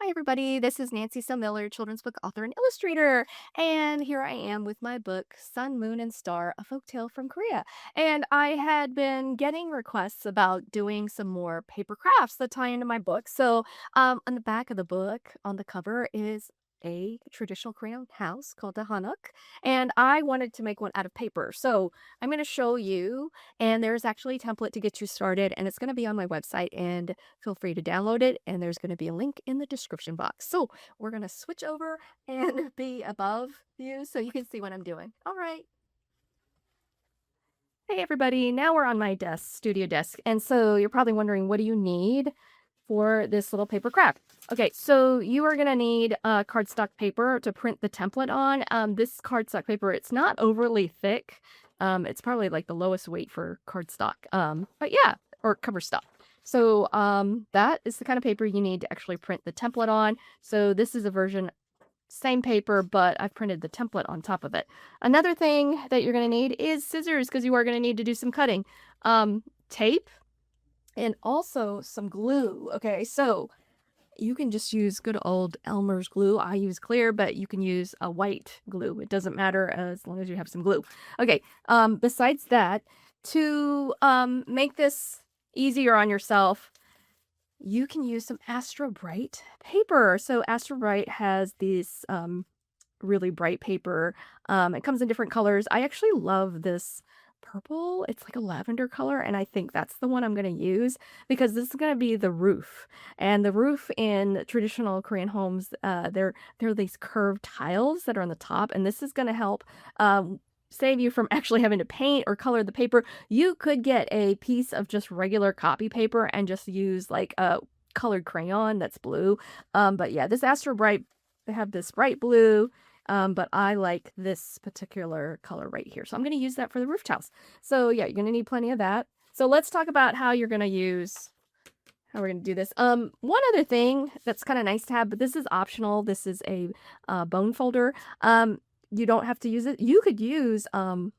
Hi, everybody. This is Nancy So Miller, children's book author and illustrator. And here I am with my book, Sun, Moon, and Star, A Folktale from Korea. And I had been getting requests about doing some more paper crafts that tie into my book. So, on the back of the book, on the cover, is a traditional Korean house called a hanok. And I wanted to make one out of paper. So, I'm going to show you. And there's actually a template to get you started. And it's going to be on my website. And feel free to download it, and there's going to be a link in the description box. So we're going to switch over and be above you so you can see what I'm doing. All right. Hey, everybody. Now we're on my desk, studio desk. And so you're probably wondering, what do you need for this little paper craft? Okay, so you are going to need cardstock paper to print the template on. This cardstock paper, it's not overly thick. It's probably like the lowest weight for cardstock. But yeah, or cover stock. So that is the kind of paper you need to actually print the template on. So this is a version, same paper, but I've printed the template on top of it. Another thing that you're going to need is scissors, because you are going to need to do some cutting. Tape, and also some glue. Okay, so you can just use good old Elmer's glue. I use clear, but you can use a white glue. It doesn't matter as long as you have some glue. Okay, besides that, to make this easier on yourself, you can use some Astro Bright paper. So Astro Bright has these really bright paper. It comes in different colors. I actually love this purple. It's like a lavender color, and I think that's the one I'm going to use because this is going to be the roof. And the roof in traditional Korean homes, they're these curved tiles that are on the top, and this is going to help save you from actually having to paint or color the paper. You could get a piece of just regular copy paper and just use like a colored crayon that's blue. But yeah, this Astro Bright, they have this bright blue. But I like this particular color right here. So I'm going to use that for the roof tiles. So yeah, you're going to need plenty of that. So let's talk about how we're going to do this. One other thing that's kind of nice to have, but this is optional. This is a bone folder. You don't have to use it. You could use a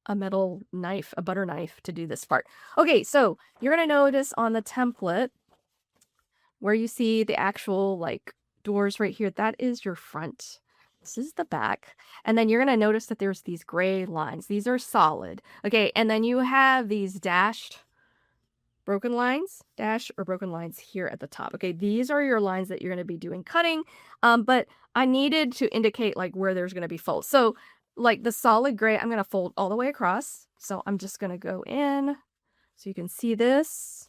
metal knife, a butter knife, to do this part. Okay, so you're going to notice on the template where you see the actual like doors right here, that is your front. This is the back. And then you're going to notice that there's these gray lines. These are solid. Okay, and then you have these dashed broken lines, dash or broken lines here at the top. Okay, these are your lines that you're going to be doing cutting. But I needed to indicate like where there's going to be folds. So like the solid gray, I'm going to fold all the way across. So I'm just going to go in so you can see this.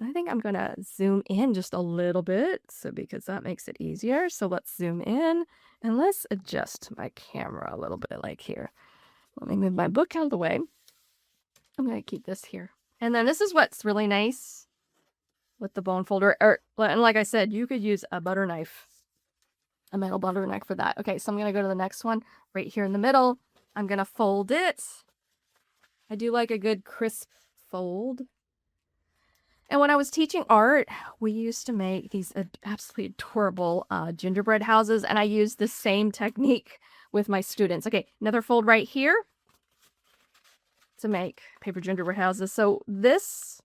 I think I'm going to zoom in just a little bit, so because that makes it easier. So let's zoom in and let's adjust my camera a little bit like here. Let me move my book out of the way. I'm going to keep this here. And then this is what's really nice with the bone folder. And like I said, you could use a butter knife, a metal butter knife for that. Okay, so I'm going to go to the next one right here in the middle. I'm going to fold it. I do like a good crisp fold. And when I was teaching art, we used to make these absolutely adorable gingerbread houses, and I used the same technique with my students. Okay, another fold right here to make paper gingerbread houses. So this,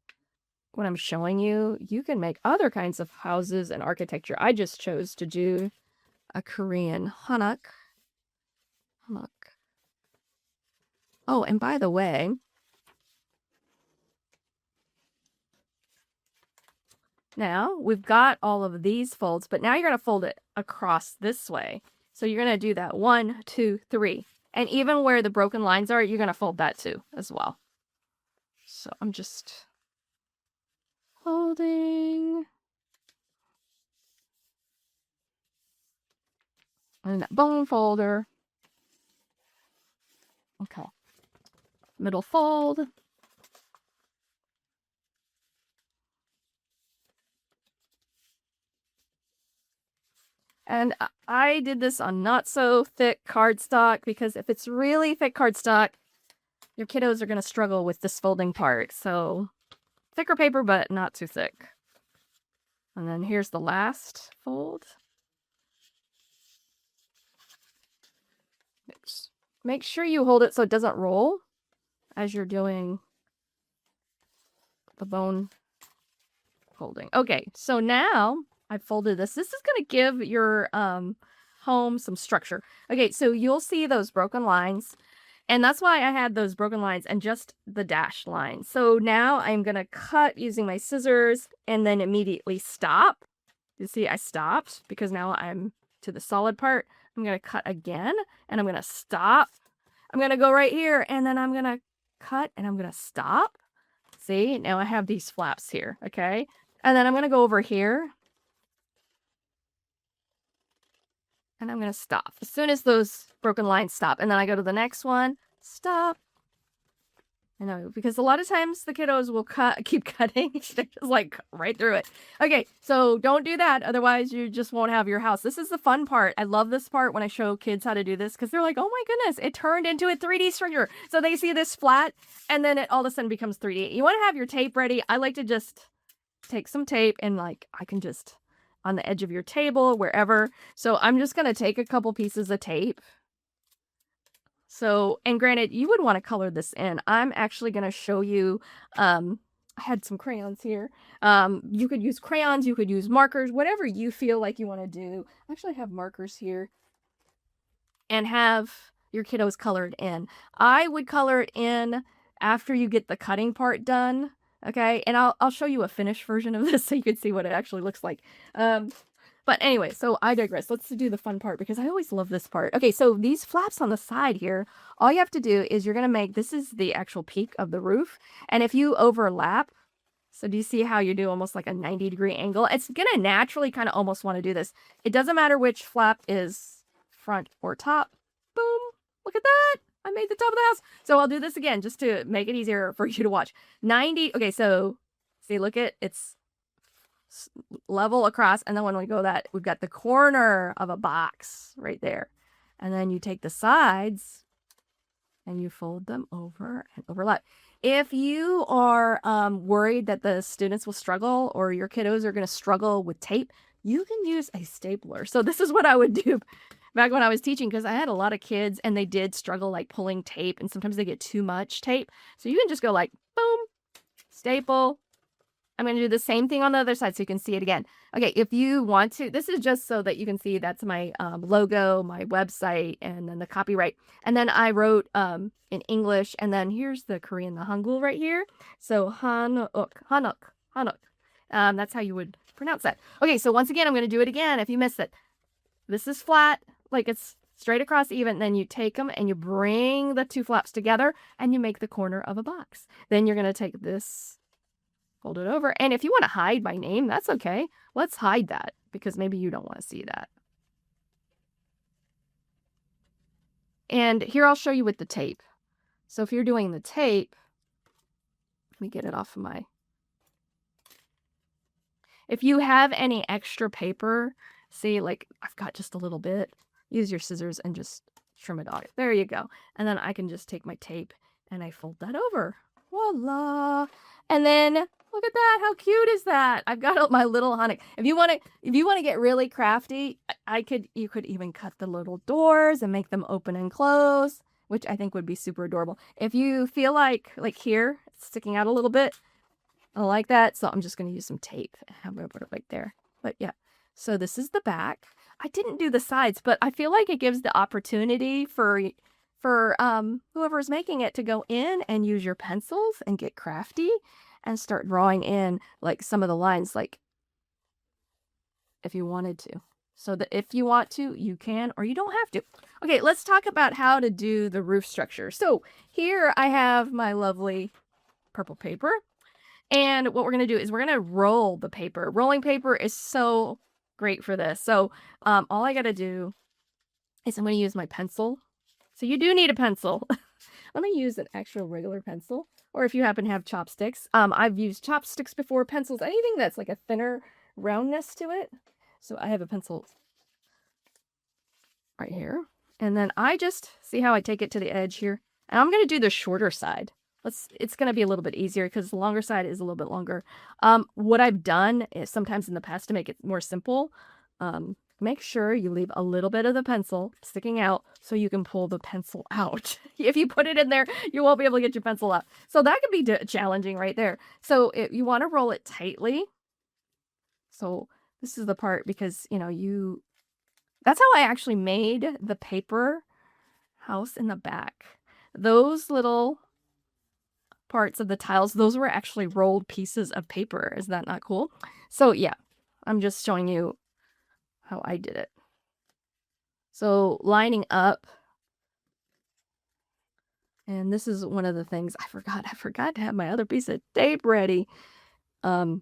what I'm showing you, you can make other kinds of houses and architecture. I just chose to do a Korean hanok. Oh, and by the way, now we've got all of these folds, but now you're going to fold it across this way. So you're going to do that 1, 2, 3. And even where the broken lines are, you're going to fold that too as well. So I'm just folding. And that bone folder. Okay. Middle fold. And I did this on not so thick cardstock because if it's really thick cardstock, your kiddos are going to struggle with this folding part. So thicker paper, but not too thick. And then here's the last fold. Make sure you hold it so it doesn't roll as you're doing the bone folding. Okay, so now I folded this. This is going to give your home some structure. Okay, so you'll see those broken lines. And that's why I had those broken lines and just the dashed line. So now I'm going to cut using my scissors and then immediately stop. You see, I stopped because now I'm to the solid part. I'm going to cut again and I'm going to stop. I'm going to go right here and then I'm going to cut and I'm going to stop. See, now I have these flaps here, okay? And then I'm going to go over here and I'm going to stop as soon as those broken lines stop. And then I go to the next one, stop. I know, because a lot of times the kiddos will keep cutting. They're just like right through it. Okay, so don't do that. Otherwise, you just won't have your house. This is the fun part. I love this part when I show kids how to do this because they're like, oh my goodness, it turned into a 3D structure. So they see this flat and then it all of a sudden becomes 3D. You want to have your tape ready. I like to just take some tape and like I can just on the edge of your table, wherever. So I'm just going to take a couple pieces of tape. So, and granted, you would want to color this in. I'm actually going to show you, I had some crayons here. You could use crayons, you could use markers, whatever you feel like you want to do. I actually have markers here. And have your kiddos colored in. I would color it in after you get the cutting part done. Okay, and I'll show you a finished version of this so you can see what it actually looks like. But anyway, so I digress. Let's do the fun part because I always love this part. Okay, so these flaps on the side here, all you have to do is you're going to make, this is the actual peak of the roof. And if you overlap, so do you see how you do almost like a 90-degree angle? It's going to naturally kind of almost want to do this. It doesn't matter which flap is front or top. Boom. Look at that. I made the top of the house. So I'll do this again just to make it easier for you to watch. 90. Okay, so see, look at it's level across. And then when we go that, we've got the corner of a box right there. And then you take the sides and you fold them over and overlap. If you are worried that the students will struggle or your kiddos are going to struggle with tape, you can use a stapler. So this is what I would do back when I was teaching because I had a lot of kids and they did struggle like pulling tape and sometimes they get too much tape. So you can just go like, boom, staple. I'm going to do the same thing on the other side so you can see it again. Okay, if you want to, this is just so that you can see that's my logo, my website, and then the copyright. And then I wrote in English, and then here's the Korean, the Hangul right here. So hanok. That's how you would pronounce that. Okay, so once again, I'm going to do it again if you missed it. This is flat, like it's straight across even. Then you take them and you bring the two flaps together and you make the corner of a box. Then you're going to take this, fold it over. And if you want to hide my name, that's okay. Let's hide that because maybe you don't want to see that. And here I'll show you with the tape. So if you're doing the tape, let me get it off of my... If you have any extra paper, see, like I've got just a little bit, use your scissors and just trim it off. There you go. And then I can just take my tape and I fold that over. Voila. And then look at that. How cute is that? I've got my little hanok. If you want to get really crafty, you could even cut the little doors and make them open and close, which I think would be super adorable. If you feel like here, it's sticking out a little bit, I like that. So I'm just going to use some tape. I'm going to put it right there. But yeah. So this is the back. I didn't do the sides, but I feel like it gives the opportunity for whoever's making it to go in and use your pencils and get crafty and start drawing in like some of the lines, like if you wanted to. So that if you want to, you can, or you don't have to. Okay, let's talk about how to do the roof structure. So here I have my lovely purple paper. And what we're going to do is we're going to roll the paper. Rolling paper is so great for this. So all I got to do is I'm going to use my pencil. So you do need a pencil. I'm going to use an actual regular pencil. Or if you happen to have chopsticks. I've used chopsticks before, pencils, anything that's like a thinner roundness to it. So I have a pencil right here. And then I just see how I take it to the edge here. And I'm going to do the shorter side. It's going to be a little bit easier because the longer side is a little bit longer. What I've done is sometimes in the past to make it more simple, make sure you leave a little bit of the pencil sticking out so you can pull the pencil out. If you put it in there, you won't be able to get your pencil out. So that could be challenging right there. So you want to roll it tightly. So This is the part because, that's how I actually made the paper house in the back. Those little parts of the tiles, those were actually rolled pieces of paper. Is that not cool? So yeah, I'm just showing you how I did it. So lining up, and this is one of the things I forgot to have my other piece of tape ready. So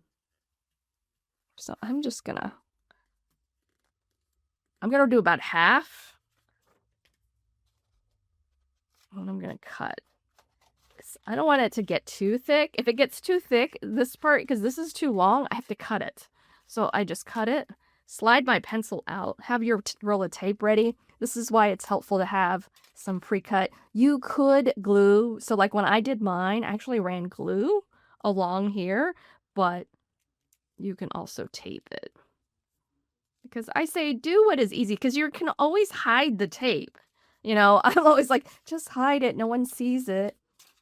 I'm gonna do about half. And I'm gonna cut. I don't want it to get too thick. If it gets too thick, this part, because this is too long, I have to cut it. So I just cut it, slide my pencil out, have your roll of tape ready. This is why it's helpful to have some pre-cut. You could glue. So like when I did mine, I actually ran glue along here, but you can also tape it. Because I say do what is easy, because you can always hide the tape. I'm always like, just hide it. No one sees it.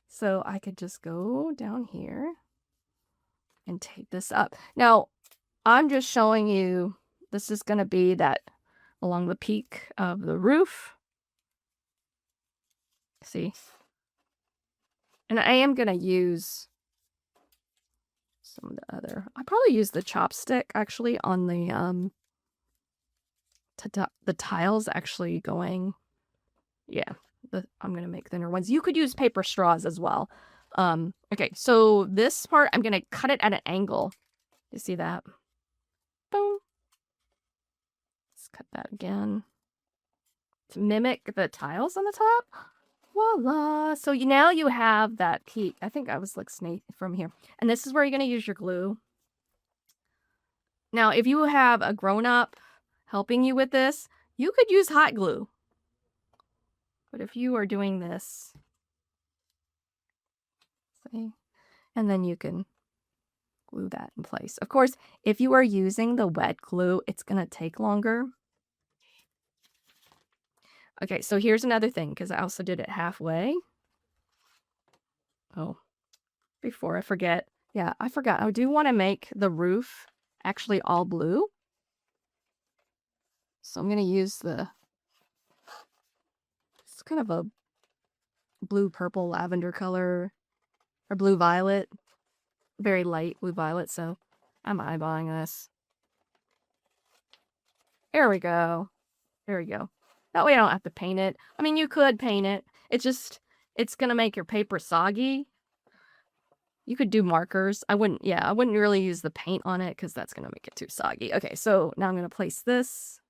So I could just go down here and tape this up. Now, I'm just showing you, this is going to be that along the peak of the roof. See? And I am going to use some of the other, I probably use the chopstick actually on the tiles actually going, yeah. I'm going to make thinner ones. You could use paper straws as well. Okay, so this part, I'm going to cut it at an angle. You see that? Boom. Let's cut that again. To mimic the tiles on the top. Voila. So now you have that peak. I think I was like snake from here. And this is where you're going to use your glue. Now, if you have a grown-up helping you with this, you could use hot glue. But if you are doing this, see, and then you can glue that in place. Of course, if you are using the wet glue, it's going to take longer. Okay, so here's another thing, because I also did it halfway. Oh, before I forget. Yeah, I forgot. I do want to make the roof actually all blue. So I'm going to use it's kind of a blue purple lavender color, or blue violet, very light blue violet. So I'm eyeballing this. There we go. There we go. That way I don't have to paint it. I mean, you could paint it. It's going to make your paper soggy. You could do markers. I wouldn't really use the paint on it because that's going to make it too soggy. Okay, so now I'm going to place this.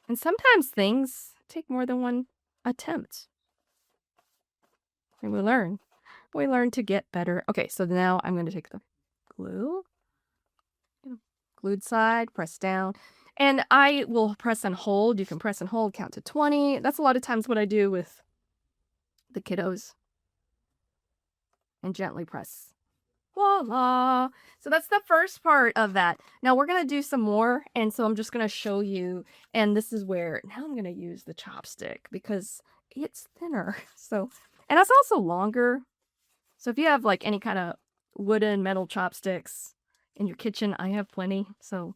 And sometimes things take more than one attempt. And we learn. We learn to get better. Okay, so now I'm going to take the glue. Glued side, press down. And I will press and hold. You can press and hold, count to 20. That's a lot of times what I do with the kiddos. And gently press. Voila! So that's the first part of that. Now we're going to do some more. And so I'm just going to show you. And this is where, now I'm going to use the chopstick because it's thinner. So, and it's also longer. So if you have like any kind of wooden metal chopsticks in your kitchen, I have plenty. So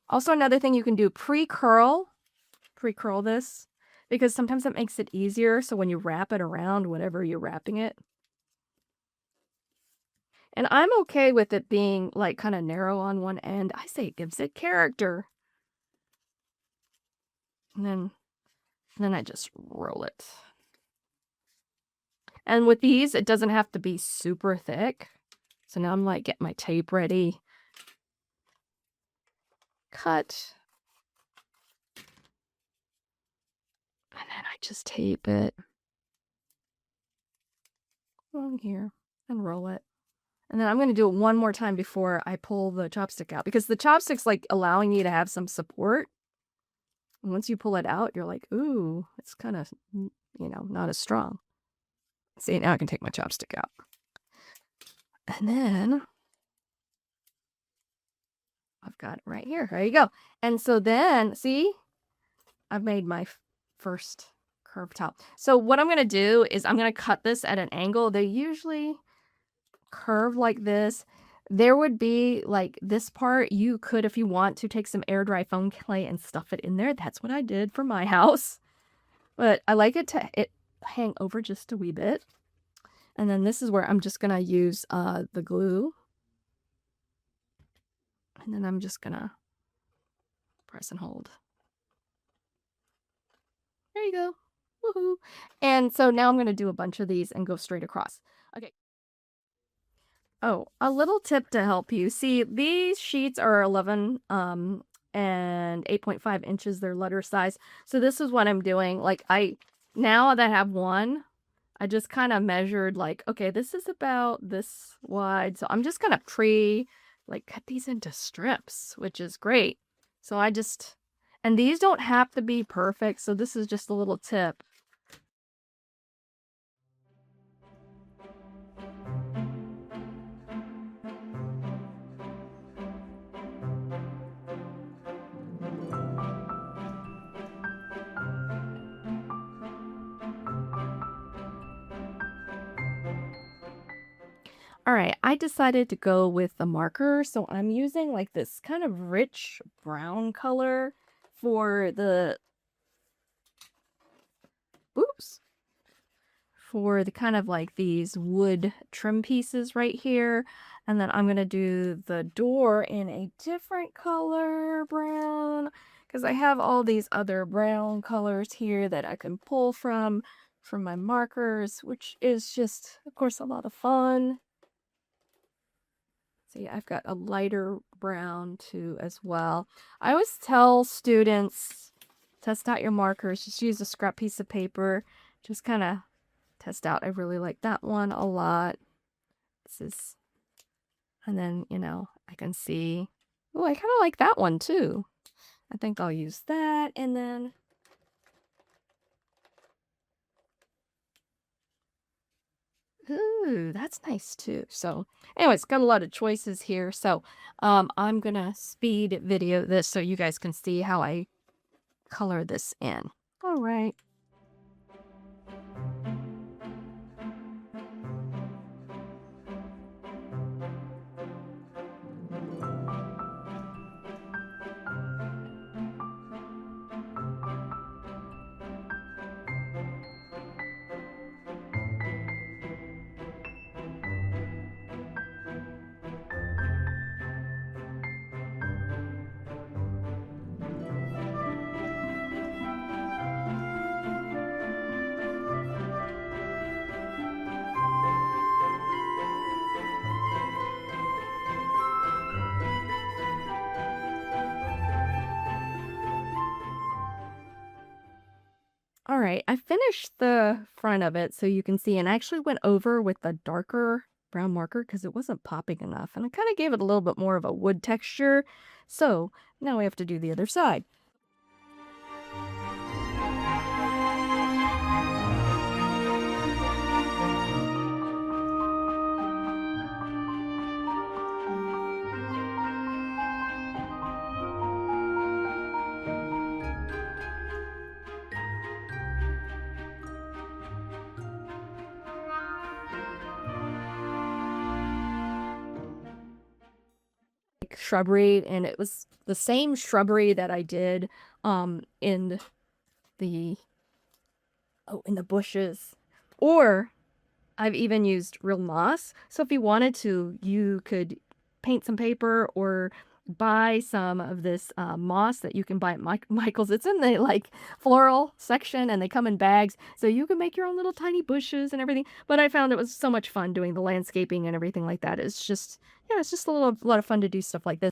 also another thing you can do, pre-curl this, because sometimes it makes it easier. So when you wrap it around, whatever you're wrapping it. And I'm okay with it being like kind of narrow on one end. I say it gives it character. And then I just roll it. And with these, it doesn't have to be super thick. So now I'm like, get my tape ready. Cut. And then I just tape it along here and roll it. And then I'm going to do it one more time before I pull the chopstick out. Because the chopstick's like allowing you to have some support. And once you pull it out, you're like, ooh, it's kind of, not as strong. See, now I can take my chopstick out. And then I've got it right here. There you go. And so then, see, I've made my first curved top. So what I'm going to do is I'm going to cut this at an angle. They usually curve like this. there would be, like, this part, you could, if you want to, take some air dry foam clay and stuff it in there. That's what I did for my house. But I like it hang over just a wee bit. And then this is where I'm just gonna use, the glue. And then I'm just gonna press and hold. There you go. Woohoo. And so now I'm gonna do a bunch of these and go straight across. Okay. Oh, a little tip to help you. See, these sheets are 11 and 8.5 inches, their letter size. So this is what I'm doing. Like now that I have one, I just kind of measured like, okay, this is about this wide. So I'm just gonna like cut these into strips, which is great. So and these don't have to be perfect. So this is just a little tip. All right, I decided to go with the marker, so I'm using like this kind of rich brown color for oops, for the kind of like these wood trim pieces right here. And then I'm gonna do the door in a different color, brown, because I have all these other brown colors here that I can pull from my markers, which is just, of course, a lot of fun. See, I've got a lighter brown too as well. I always tell students, test out your markers. Just use a scrap piece of paper. Just kind of test out. I really like that one a lot. And then, I can see, oh, I kind of like that one too. I think I'll use that. And then ooh, that's nice too. So anyways, got a lot of choices here. So I'm gonna speed video this so you guys can see how I color this in. All right. All right, I finished the front of it so you can see, and I actually went over with the darker brown marker because it wasn't popping enough, and I kind of gave it a little bit more of a wood texture. So now we have to do the other side. Shrubbery, and it was the same shrubbery that I did in the in the bushes, or I've even used real moss. So if you wanted to, you could paint some paper or buy some of this moss that you can buy at Michael's. It's in the like floral section and they come in bags. So you can make your own little tiny bushes and everything. But I found it was so much fun doing the landscaping and everything like that. It's just, yeah, it's just a lot of fun to do stuff like this.